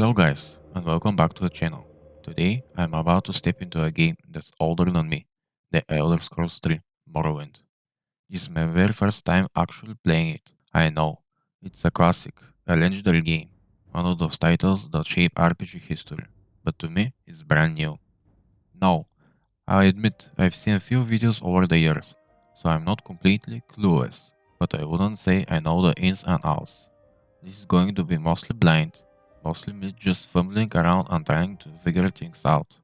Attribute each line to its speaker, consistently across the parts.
Speaker 1: Hello guys, and welcome back to the channel. Today I'm about to step into a game that's older than me, The Elder Scrolls 3 Morrowind. This is my very first time actually playing it. I know, it's a classic, a legendary game, one of those titles that shape RPG history, but to me it's brand new. Now, I admit I've seen a few videos over the years, so I'm not completely clueless, but I wouldn't say I know the ins and outs. This is going to be mostly blind, mostly me just fumbling around and trying to figure things out.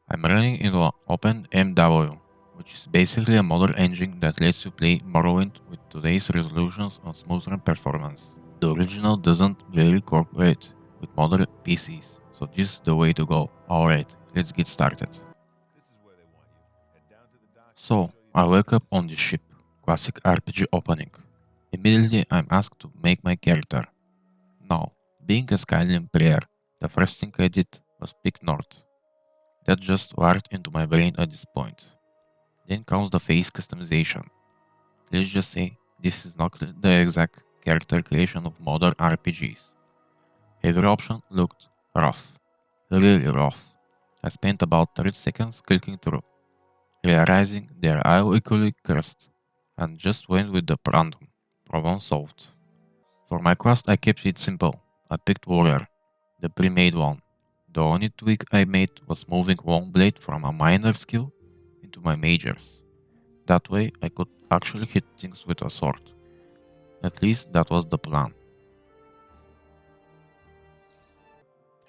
Speaker 1: I'm running into an OpenMW, which is basically a modder engine that lets you play Morrowind with today's resolutions and smoother performance. The original doesn't really cooperate with modern PCs, so this is the way to go. Alright, let's get started. So, I wake up on this ship, classic RPG opening. Immediately I'm asked to make my character. Now, being a Skyrim player, the first thing I did was pick North. That just wired into my brain at this point. Then comes the face customization. Let's just say this is not the exact character creation of modern RPGs. Every option looked rough. Really rough. I spent about 30 seconds clicking through, realizing they're all equally cursed, and just went with the random. Problem solved. For my quest I kept it simple. I picked Warrior, the pre-made one. The only tweak I made was moving one blade from a minor skill into my majors. That way I could actually hit things with a sword. At least that was the plan.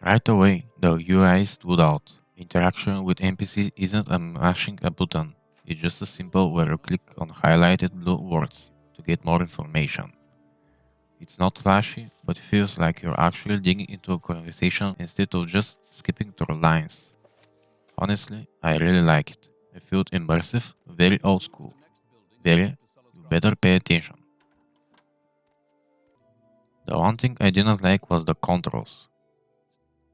Speaker 1: Right away, the UI stood out. Interaction with NPCs isn't a mashing a button, it's just a simple where you click on highlighted blue words to get more information. It's not flashy, but feels like you're actually digging into a conversation instead of just skipping through lines. Honestly, I really like it. It felt immersive, very old school. Very, you better pay attention. The one thing I didn't like was the controls.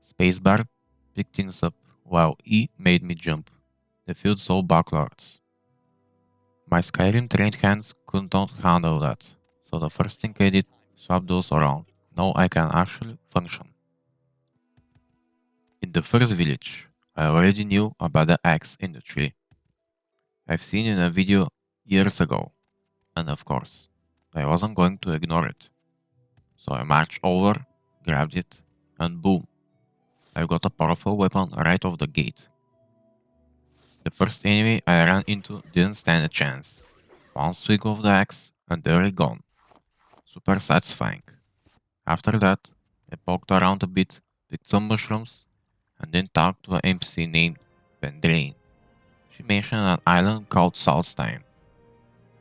Speaker 1: Spacebar picked things up, while E made me jump. They felt so backwards. My Skyrim trained hands couldn't handle that, so the first thing I did, swap those around. Now I can actually function. In the first village, I already knew about the axe in the tree. I've seen in a video years ago, and of course, I wasn't going to ignore it. So I marched over, grabbed it, and boom, I got a powerful weapon right off the gate. The first enemy I ran into didn't stand a chance. One swing of the axe, and they're gone. Super satisfying. After that, I poked around a bit, picked some mushrooms, and then talked to an NPC named Vendrain. She mentioned an island called Saltstein.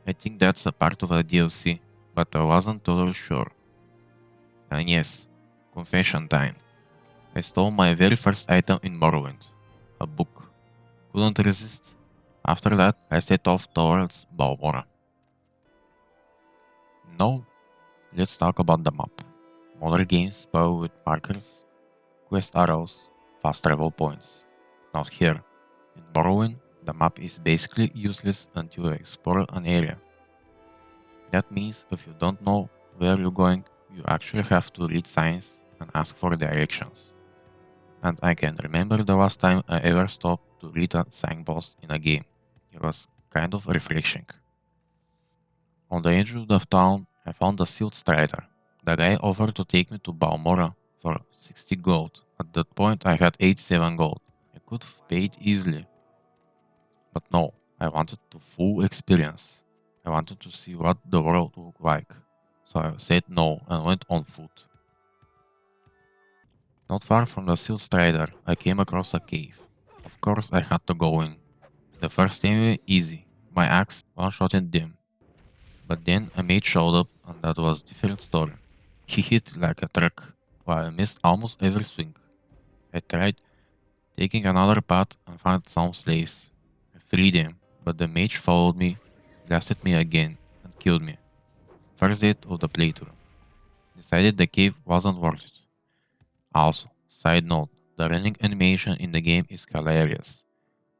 Speaker 1: I think that's a part of a DLC, but I wasn't totally sure. And yes, confession time. I stole my very first item in Morrowind, a book. Couldn't resist. After that, I set off towards Balmora. Now, let's talk about the map. Modern games spoil with markers, quest arrows, fast travel points. Not here. In Morrowind, the map is basically useless until you explore an area. That means if you don't know where you're going, you actually have to read signs and ask for directions. And I can remember the last time I ever stopped to read a signpost in a game. It was kind of refreshing. On the edge of the town, I found a Silt Strider. The guy offered to take me to Balmora for 60 gold. At that point, I had 87 gold. I could have paid easily. But no, I wanted the full experience. I wanted to see what the world looked like. So I said no and went on foot. Not far from the Silt Strider, I came across a cave. Of course, I had to go in. The first enemy, easy. My axe one-shotted them. But then a mage showed up and that was a different story. He hit like a truck, while I missed almost every swing. I tried taking another path and found some slaves. I freed them, but the mage followed me, blasted me again, and killed me. First death of the playthrough. Decided the cave wasn't worth it. Also, side note, the running animation in the game is hilarious.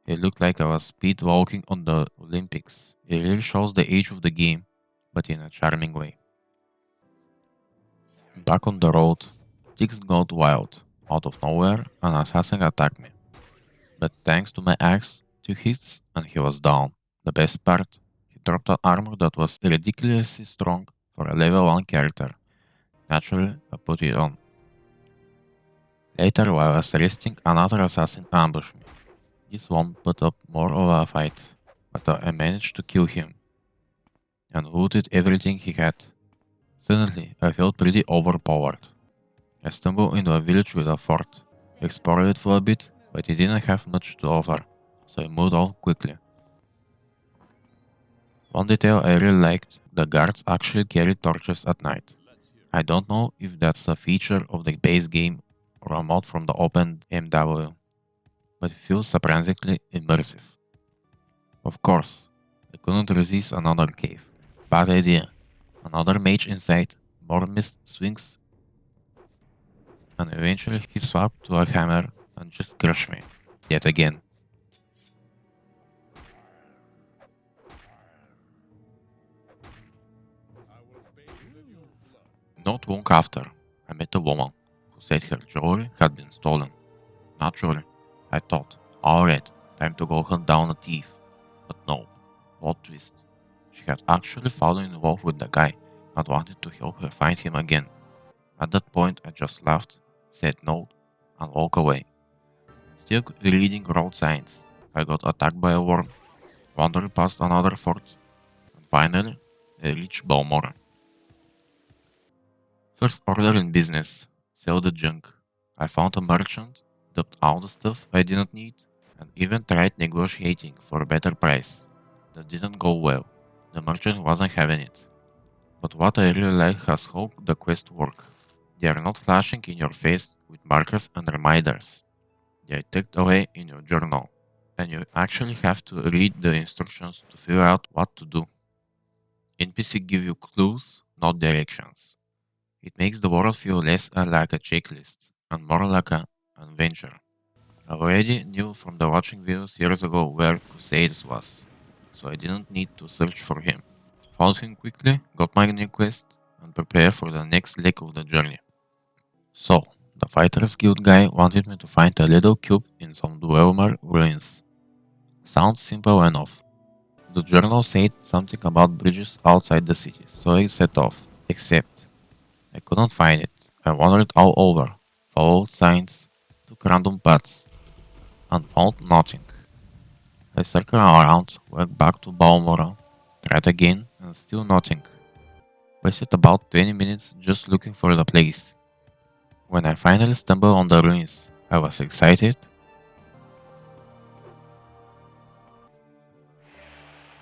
Speaker 1: It looked like I was speed walking on the Olympics. It really shows the age of the game, but in a charming way. Back on the road, things got wild. Out of nowhere, an assassin attacked me. But thanks to my axe, 2 hits and he was down. The best part, he dropped an armor that was ridiculously strong for a level 1 character. Naturally, I put it on. Later, while I was resting, another assassin ambushed me. This one put up more of a fight, but I managed to kill him and looted everything he had. Suddenly, I felt pretty overpowered. I stumbled into a village with a fort, explored it for a bit, but it didn't have much to offer, so I moved on quickly. One detail I really liked, the guards actually carried torches at night. I don't know if that's a feature of the base game or a mod from the open MW, but it feels surprisingly immersive. Of course, I couldn't resist another cave. Bad idea. Another mage inside, more mist swings, and eventually he swapped to a hammer and just crushed me. Yet again. Not long after, I met a woman who said her jewelry had been stolen. Naturally, I thought, alright, time to go hunt down a thief. But no, plot twist. She had actually fallen in love with the guy and wanted to help her find him again. At that point, I just laughed, said no, and walked away. Still reading road signs, I got attacked by a worm, wandered past another fort, and finally, I reached Balmora. First order in business, sell the junk. I found a merchant, dumped all the stuff I didn't need, and even tried negotiating for a better price. That didn't go well. The merchant wasn't having it. But what I really like is how the quests work. They are not flashing in your face with markers and reminders. They are tucked away in your journal, and you actually have to read the instructions to figure out what to do. NPC give you clues, not directions. It makes the world feel less like a checklist and more like an adventure. I already knew from the watching videos years ago where Crusades was, so I didn't need to search for him. Found him quickly, got my new quest, and prepared for the next leg of the journey. So, the Fighters Guild guy wanted me to find a little cube in some Dwemer ruins. Sounds simple enough. The journal said something about bridges outside the city, so I set off, except I couldn't find it. I wandered all over, followed signs, took random paths, and found nothing. I circled around, went back to Balmora, tried again, and still nothing. Wasted about 20 minutes just looking for the place. When I finally stumbled on the ruins, I was excited.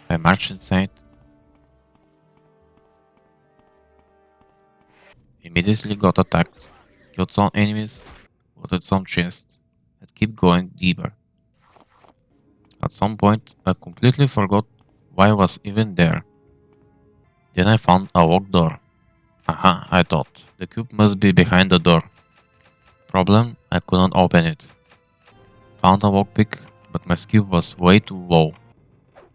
Speaker 1: I marched inside, immediately got attacked, killed some enemies, looted some chests, and keep going deeper. At some point, I completely forgot why I was even there. Then I found a locked door. Aha, I thought, the cube must be behind the door. Problem, I couldn't open it. Found a lockpick, but my skill was way too low.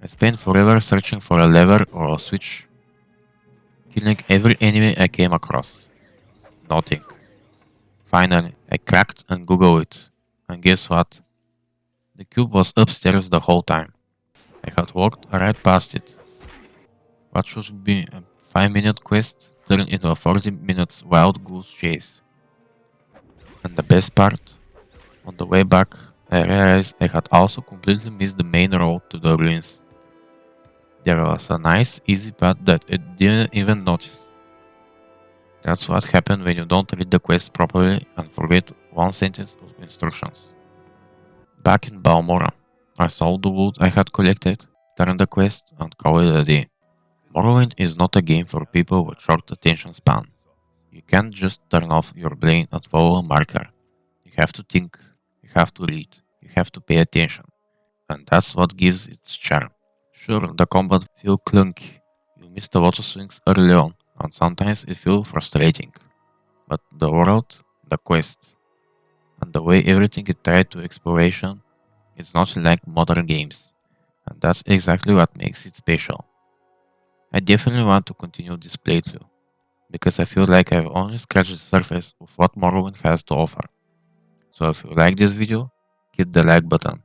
Speaker 1: I spent forever searching for a lever or a switch, killing every enemy I came across. Nothing. Finally, I cracked and googled it. And guess what? The cube was upstairs the whole time. I had walked right past it. What should be a 5-minute quest turned into a 40 minutes wild goose chase. And the best part, on the way back, I realized I had also completely missed the main road to the ruins. There was a nice, easy path that I didn't even notice. That's what happens when you don't read the quest properly and forget one sentence of instructions. Back in Balmora, I sold the wood I had collected, turned the quest, and called it a day. Morrowind is not a game for people with short attention span. You can't just turn off your brain and follow a marker. You have to think, you have to read, you have to pay attention. And that's what gives its charm. Sure, the combat feels clunky. You missed a lot of swings early on, and sometimes it feels frustrating. But the world, the quest, and the way everything is tied to exploration, it's not like modern games. And that's exactly what makes it special. I definitely want to continue this playthrough, because I feel like I've only scratched the surface of what Morrowind has to offer. So if you like this video, hit the like button.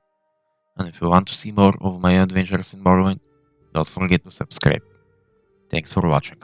Speaker 1: And if you want to see more of my adventures in Morrowind, don't forget to subscribe. Thanks for watching.